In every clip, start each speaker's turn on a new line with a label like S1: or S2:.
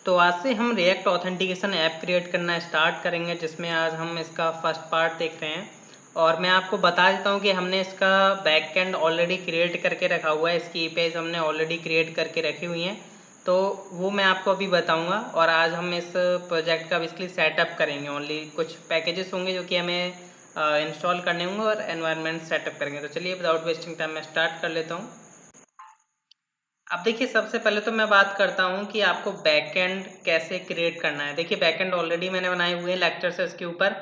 S1: तो आज से हम रिएक्ट ऑथेंटिकेशन ऐप क्रिएट करना स्टार्ट करेंगे, जिसमें आज हम इसका फर्स्ट पार्ट देख रहे हैं। और मैं आपको बता देता हूं कि हमने इसका बैकएंड ऑलरेडी क्रिएट करके रखा हुआ है, इसकी एपीआईज हमने ऑलरेडी क्रिएट करके रखी हुई हैं, तो वो मैं आपको अभी बताऊंगा। और आज हम इस प्रोजेक्ट का बेसिकली सेटअप करेंगे। ओनली कुछ पैकेजेस होंगे जो कि हमें इंस्टॉल करने होंगे और एनवायरनमेंट सेटअप करेंगे। तो चलिए विदाउट वेस्टिंग टाइम मैं स्टार्ट कर लेता हूँ। अब देखिए, सबसे पहले तो मैं बात करता हूं कि आपको बैकएंड कैसे क्रिएट करना है। देखिए, बैकएंड ऑलरेडी मैंने बनाए हुए हैं लेक्चर्स है इसके ऊपर।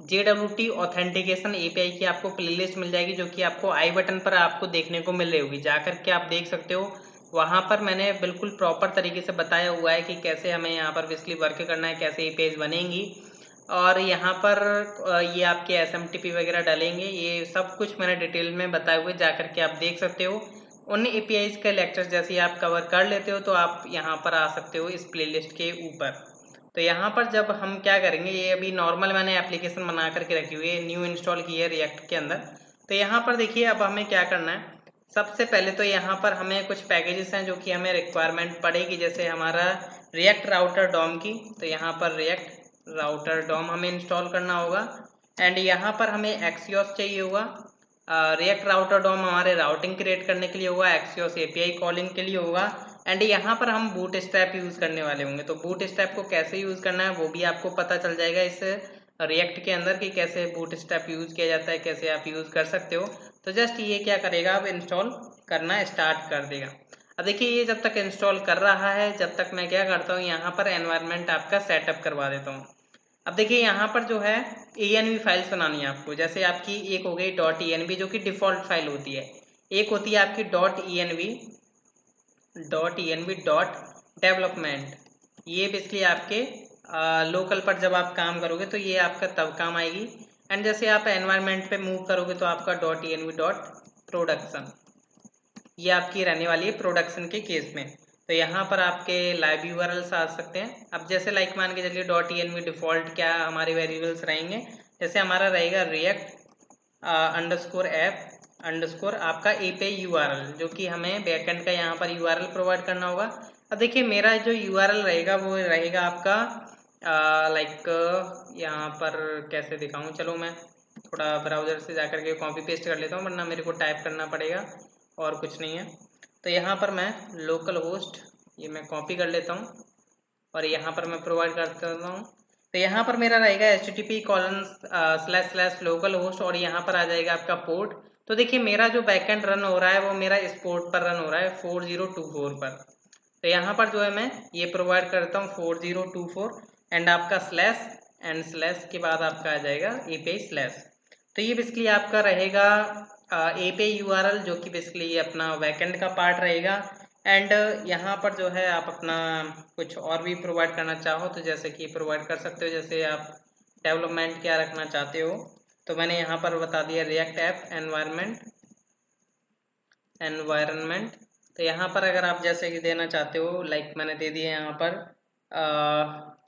S1: JWT ऑथेंटिकेशन एपीआई की आपको प्लेलिस्ट मिल जाएगी, जो कि आपको आई बटन पर आपको देखने को मिल रही होगी। जाकर के आप देख सकते हो, वहां पर मैंने बिल्कुल प्रॉपर तरीके से बताया हुआ है कि कैसे हमें यहाँ पर बेसिकली वर्क करना है, कैसे एपीआईज बनेंगी। और यहाँ पर ये आपके SMTP वगैरह डालेंगे, ये सब कुछ मैंने डिटेल में बताए हुए, जाकर के आप देख सकते हो। उन एपीआईज के लेक्चर्स जैसे आप कवर कर लेते हो तो आप यहाँ पर आ सकते हो इस प्लेलिस्ट के ऊपर। तो यहाँ पर जब हम क्या करेंगे, ये अभी नॉर्मल मैंने एप्लीकेशन बना करके रखी हुई है, न्यू इंस्टॉल की है रिएक्ट के अंदर। तो यहाँ पर देखिए, अब हमें क्या करना है। सबसे पहले तो यहाँ पर हमें कुछ पैकेजेस हैं जो कि हमें रिक्वायरमेंट पड़ेगी, जैसे हमारा रिएक्ट राउटर डॉम की। तो यहाँ पर रिएक्ट राउटर डॉम हमें इंस्टॉल करना होगा। एंड यहाँ पर हमें एक्सियोस चाहिए होगा। रिएक्ट राउटर डॉम हमारे राउटिंग क्रिएट करने के लिए होगा, एक्सियोस एपीआई कॉलिंग के लिए होगा। एंड यहाँ पर हम बूट स्ट्रैप यूज करने वाले होंगे। तो बूट स्ट्रैप को कैसे यूज करना है वो भी आपको पता चल जाएगा इस रिएक्ट के अंदर, कि कैसे बूट स्ट्रैप यूज किया जाता है, कैसे आप यूज कर सकते हो। तो जस्ट ये क्या करेगा, अब इंस्टॉल करना स्टार्ट कर देगा। अब देखिए, ये जब तक इंस्टॉल कर रहा है, जब तक मैं क्या करता हूँ, यहाँ पर एनवायरनमेंट आपका सेटअप करवा देता हूँ। अब देखिए, यहाँ पर जो है env फाइल्स बनानी है आपको। जैसे आपकी एक हो गई .env जो कि डिफॉल्ट फाइल होती है, एक होती है आपकी .env.डेवलपमेंट। ये बेसिकली आपके लोकल पर जब आप काम करोगे तो ये आपका तब काम आएगी। एंड जैसे आप एनवायरनमेंट पे मूव करोगे तो आपका .env.प्रोडक्शन, ये आपकी रहने वाली है प्रोडक्शन के केस में। तो यहाँ पर आपके लाइव यूआरएल्स आ सकते हैं। अब जैसे लाइक मान के चलिए .env डिफॉल्ट क्या हमारे वेरिएबल्स रहेंगे, जैसे हमारा रहेगा रिएक्ट अंडरस्कोर ऐप अंडरस्कोर आपका एपीआई यूआरएल, जो कि हमें बैकएंड का यहाँ पर यूआरएल प्रोवाइड करना होगा। अब देखिए, मेरा जो यूआरएल रहेगा वो रहेगा आपका लाइक यहाँ पर कैसे दिखाऊं, चलो मैं थोड़ा ब्राउजर से जाकर के कॉपी पेस्ट कर लेता हूँ, वरना मेरे को टाइप करना पड़ेगा और कुछ नहीं है। तो यहाँ पर मैं लोकल होस्ट ये मैं कॉपी कर लेता हूँ और यहाँ पर मैं प्रोवाइड करता हूँ। तो यहाँ पर मेरा रहेगा http://लोकल होस्ट और यहाँ पर आ जाएगा आपका पोर्ट। तो देखिए, मेरा जो बैकएंड रन हो रहा है वो मेरा इस पोर्ट पर रन हो रहा है 4024 पर। तो यहाँ पर जो है मैं ये प्रोवाइड करता हूँ 4024 एंड आपका स्लैश एंड स्लैश के बाद आपका आ जाएगा एपीआई स्लैश। तो ये बेसिकली आपका रहेगा एपीआई यूआरएल, जो कि बेसिकली ये अपना बैकएंड का पार्ट रहेगा। एंड यहाँ पर जो है आप अपना कुछ और भी प्रोवाइड करना चाहो तो जैसे कि प्रोवाइड कर सकते हो। जैसे आप डेवलपमेंट क्या रखना चाहते हो, तो मैंने यहाँ पर बता दिया रिएक्ट ऐप एनवायरनमेंट। तो यहाँ पर अगर आप जैसे कि देना चाहते हो, लाइक मैंने दे दिया यहाँ पर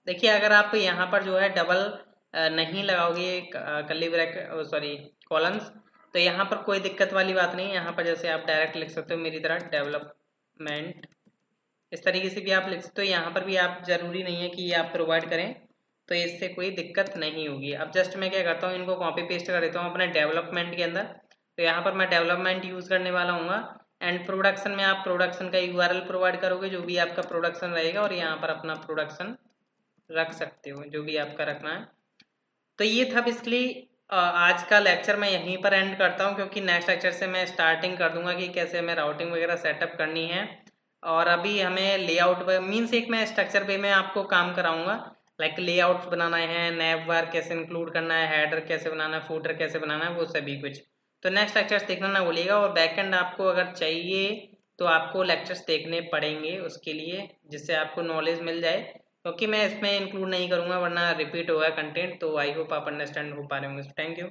S1: देखिए, अगर आप यहाँ पर जो है डबल नहीं लगाओगे कर्ली ब्रैकेट सॉरी कॉलम्स, तो यहाँ पर कोई दिक्कत वाली बात नहीं है। यहाँ पर जैसे आप डायरेक्ट लिख सकते हो मेरी तरह डेवलपमेंट, इस तरीके से भी आप लिख सकते हो। यहाँ पर भी आप जरूरी नहीं है कि ये आप प्रोवाइड करें, तो इससे कोई दिक्कत नहीं होगी। अब जस्ट मैं क्या करता हूँ, इनको कॉपी पेस्ट कर देता हूँ अपने डेवलपमेंट के अंदर। तो यहाँ पर मैं डेवलपमेंट यूज करने वाला हूँ। एंड प्रोडक्शन में आप प्रोडक्शन का यूआरएल प्रोवाइड करोगे, जो भी आपका प्रोडक्शन रहेगा, और यहाँ पर अपना प्रोडक्शन रख सकते हो जो भी आपका रखना है। तो ये था बेसिकली आज का लेक्चर। मैं यहीं पर एंड करता हूँ, क्योंकि नेक्स्ट लेक्चर से मैं स्टार्टिंग कर दूंगा कि कैसे हमें राउटिंग वगैरह सेटअप करनी है। और अभी हमें लेआउट मीन्स एक मैं स्ट्रक्चर पे में आपको काम कराऊंगा, लाइक लेआउट बनाना है, नैव बार कैसे इंक्लूड करना है, हेडर कैसे बनाना है, फूटर कैसे बनाना है, वो सभी कुछ। तो नेक्स्ट लेक्चर्स देखना ना भूलिएगा। और बैकएंड आपको अगर चाहिए तो आपको लेक्चर्स देखने पड़ेंगे उसके लिए, जिससे आपको नॉलेज मिल जाए, क्योंकि मैं इसमें इंक्लूड नहीं करूंगा वरना रिपीट होगा कंटेंट। तो आई होप आप अंडरस्टैंड हो पा रहे होंगे। Thank you.